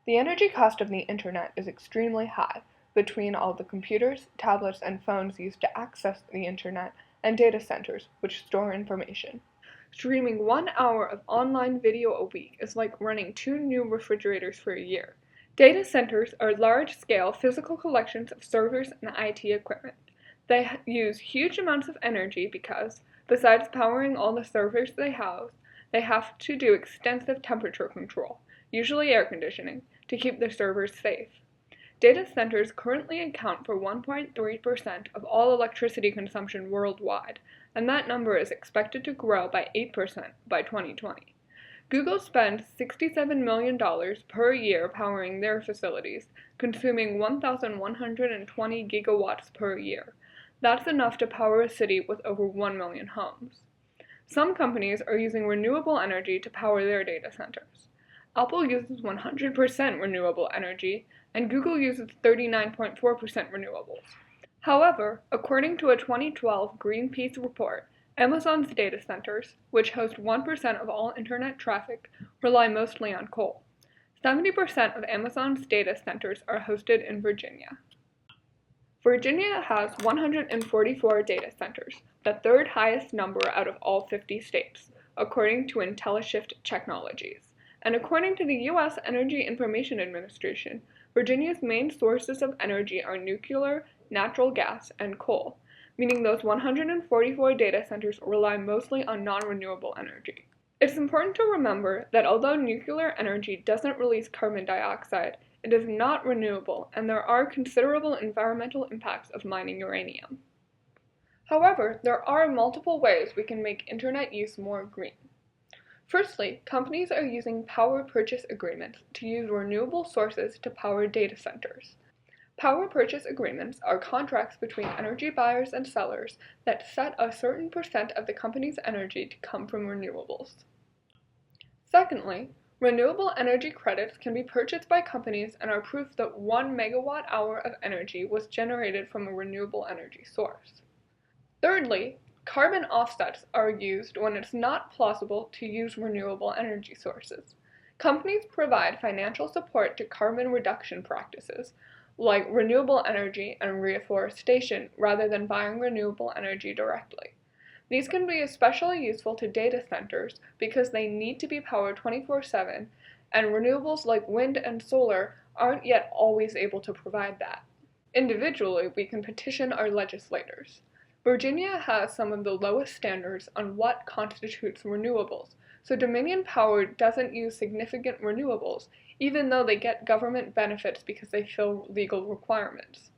The energy cost of the internet is extremely high, between all the computers, tablets, and phones used to access the internet, and data centers, which store information. Streaming 1 hour of online video a week is like running 2 new refrigerators for a year. Data centers are large-scale physical collections of servers and IT equipment. They use huge amounts of energy because, besides powering all the servers they house, they have to do extensive temperature control, usually air conditioning, to keep the servers safe. Data centers currently account for 1.3% of all electricity consumption worldwide, and that number is expected to grow by 8% by 2020. Google spends $67 million per year powering their facilities, consuming 1,120 gigawatts per year. That's enough to power a city with over 1 million homes. Some companies are using renewable energy to power their data centers. Apple uses 100% renewable energy, and Google uses 39.4% renewables. However, according to a 2012 Greenpeace report, Amazon's data centers, which host 1% of all internet traffic, rely mostly on coal. 70% of Amazon's data centers are hosted in Virginia. Virginia has 144 data centers, the third highest number out of all 50 states, according to IntelliShift Technologies. And according to the U.S. Energy Information Administration, Virginia's main sources of energy are nuclear, natural gas, and coal, meaning those 144 data centers rely mostly on non-renewable energy. It's important to remember that although nuclear energy doesn't release carbon dioxide, it is not renewable, and there are considerable environmental impacts of mining uranium. However, there are multiple ways we can make internet use more green. Firstly, companies are using power purchase agreements to use renewable sources to power data centers. Power purchase agreements are contracts between energy buyers and sellers that set a certain percent of the company's energy to come from renewables. Secondly, renewable energy credits can be purchased by companies and are proof that 1 megawatt-hour of energy was generated from a renewable energy source. Thirdly, carbon offsets are used when it's not plausible to use renewable energy sources. Companies provide financial support to carbon reduction practices, like renewable energy and reforestation, rather than buying renewable energy directly. These can be especially useful to data centers because they need to be powered 24/7, and renewables like wind and solar aren't yet always able to provide that. Individually, we can petition our legislators. Virginia has some of the lowest standards on what constitutes renewables, so Dominion Power doesn't use significant renewables, even though they get government benefits because they fill legal requirements.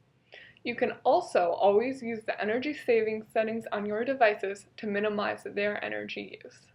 You can also always use the energy saving settings on your devices to minimize their energy use.